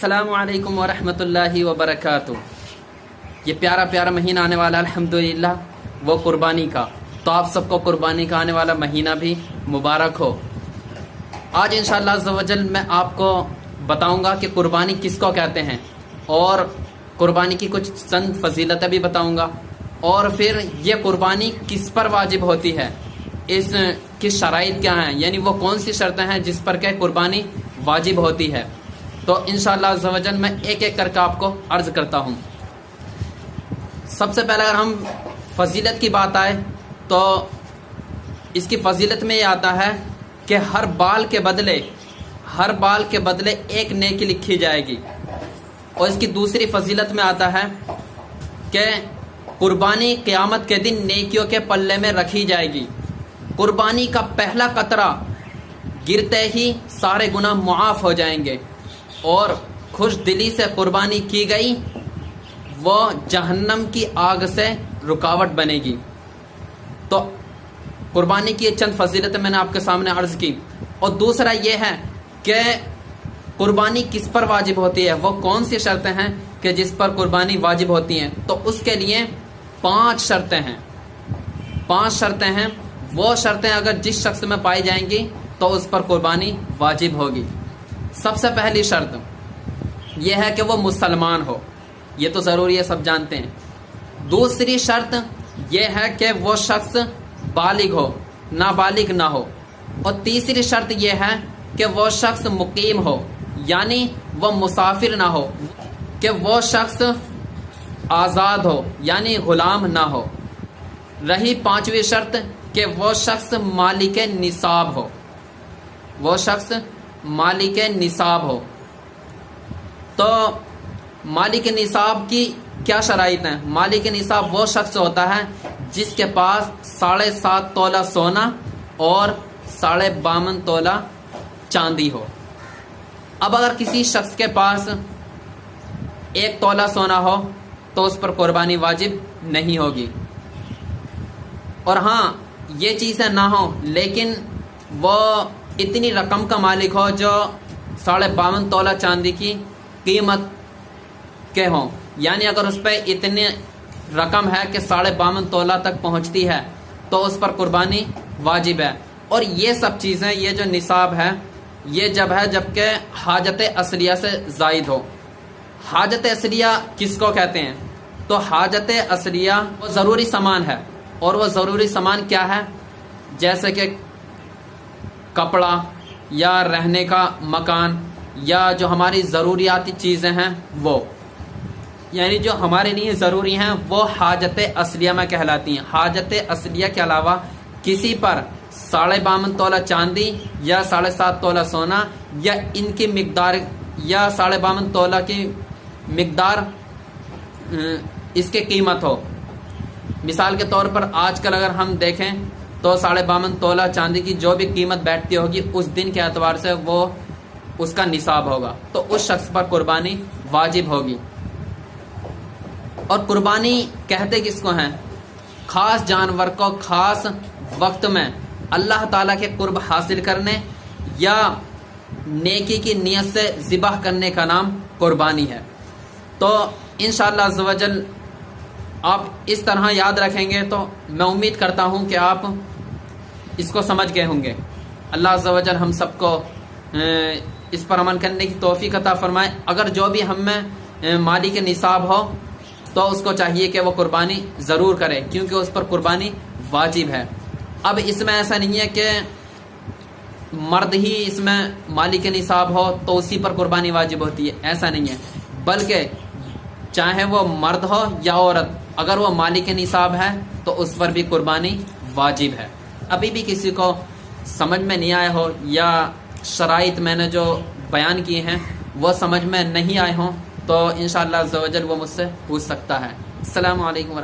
السلام علیکم ورحمۃ اللہ وبرکاتہ۔ یہ پیارا پیارا مہینہ آنے والا الحمدللہ وہ قربانی کا، تو آپ سب کو قربانی کا آنے والا مہینہ بھی مبارک ہو۔ آج انشاءاللہ عز و جل میں آپ کو بتاؤں گا کہ قربانی کس کو کہتے ہیں، اور قربانی کی کچھ چند فضیلتیں بھی بتاؤں گا، اور پھر یہ قربانی کس پر واجب ہوتی ہے، اس کی شرائط کیا ہیں، یعنی وہ کون سی شرطیں ہیں جس پر کہ قربانی واجب ہوتی ہے۔ تو انشاءاللہ عز و جل میں ایک ایک کر کے آپ کو عرض کرتا ہوں۔ سب سے پہلے اگر ہم فضیلت کی بات آئے تو اس کی فضیلت میں یہ آتا ہے کہ ہر بال کے بدلے ایک نیکی لکھی جائے گی، اور اس کی دوسری فضیلت میں آتا ہے کہ قربانی قیامت کے دن نیکیوں کے پلے میں رکھی جائے گی۔ قربانی کا پہلا قطرہ گرتے ہی سارے گناہ معاف ہو جائیں گے، اور خوش دلی سے قربانی کی گئی وہ جہنم کی آگ سے رکاوٹ بنے گی۔ تو قربانی کی چند فضیلتیں میں نے آپ کے سامنے عرض کی، اور دوسرا یہ ہے کہ قربانی کس پر واجب ہوتی ہے، وہ کون سی شرطیں ہیں کہ جس پر قربانی واجب ہوتی ہیں۔ تو اس کے لیے 5 شرطیں ہیں۔ 5 شرطیں ہیں، وہ شرطیں اگر جس شخص میں پائی جائیں گی تو اس پر قربانی واجب ہوگی۔ سب سے پہلی شرط یہ ہے کہ وہ مسلمان ہو، یہ تو ضروری ہے، سب جانتے ہیں۔ دوسری شرط یہ ہے کہ وہ شخص بالغ ہو، نابالغ نہ ہو، اور تیسری شرط یہ ہے کہ وہ شخص مقیم ہو، یعنی وہ مسافر نہ ہو، کہ وہ شخص آزاد ہو یعنی غلام نہ ہو۔ رہی 5ویں شرط کہ وہ شخص مالک نصاب ہو، وہ شخص مالک نصاب ہو۔ تو مالک نصاب کی کیا شرائط ہیں؟ مالک نصاب وہ شخص ہوتا ہے جس کے پاس 7.5 تولہ سونا اور 52.5 تولہ چاندی ہو۔ اب اگر کسی شخص کے پاس 1 تولہ سونا ہو تو اس پر قربانی واجب نہیں ہوگی، اور ہاں یہ چیزیں نہ ہوں لیکن وہ اتنی رقم کا مالک ہو جو 52.5 تولہ چاندی کی قیمت کے ہوں، یعنی اگر اس پہ اتنی رقم ہے کہ 52.5 تولہ تک پہنچتی ہے تو اس پر قربانی واجب ہے۔ اور یہ سب چیزیں، یہ جو نصاب ہے یہ جب ہے جبکہ حاجت اصلیہ سے زائد ہو۔ حاجت اصلیہ کس کو کہتے ہیں؟ تو حاجت اصلیہ وہ ضروری سامان ہے، اور وہ ضروری سامان کیا ہے؟ جیسے کہ کپڑا یا رہنے کا مکان یا جو ہماری ضروریاتی چیزیں ہیں وہ، یعنی جو ہمارے لیے ضروری ہیں وہ حاجت اصلیہ میں کہلاتی ہیں۔ حاجت اصلیہ کے علاوہ کسی پر 52.5 تولہ چاندی یا 7.5 تولہ سونا یا ان کی مقدار یا 52.5 تولہ کی مقدار اس کی قیمت ہو۔ مثال کے طور پر آج کل اگر ہم دیکھیں تو 52.5 تولہ چاندی کی جو بھی قیمت بیٹھتی ہوگی اس دن کے اعتبار سے وہ اس کا نصاب ہوگا، تو اس شخص پر قربانی واجب ہوگی۔ اور قربانی کہتے کس کو ہیں؟ خاص جانور کو خاص وقت میں اللہ تعالیٰ کے قرب حاصل کرنے یا نیکی کی نیت سے ذبح کرنے کا نام قربانی ہے۔ تو انشاءاللہ عز و جل آپ اس طرح یاد رکھیں گے تو میں امید کرتا ہوں کہ آپ اس کو سمجھ گئے ہوں گے۔ اللہ عز و جل ہم سب کو اس پر عمل کرنے کی توفیق عطا فرمائے۔ اگر جو بھی ہم میں مالک نصاب ہو تو اس کو چاہیے کہ وہ قربانی ضرور کرے، کیونکہ اس پر قربانی واجب ہے۔ اب اس میں ایسا نہیں ہے کہ مرد ہی اس میں مالک نصاب ہو تو اسی پر قربانی واجب ہوتی ہے، ایسا نہیں ہے، بلکہ چاہے وہ مرد ہو یا عورت، اگر وہ مالک نصاب ہے تو اس پر بھی قربانی واجب ہے۔ ابھی بھی کسی کو سمجھ میں نہیں آیا ہو یا شرائط میں نے جو بیان کیے ہیں وہ سمجھ میں نہیں آئے ہوں تو انشاءاللہ عز و جل وہ مجھ سے پوچھ سکتا ہے۔ السلام علیکم ورحمۃ اللہ۔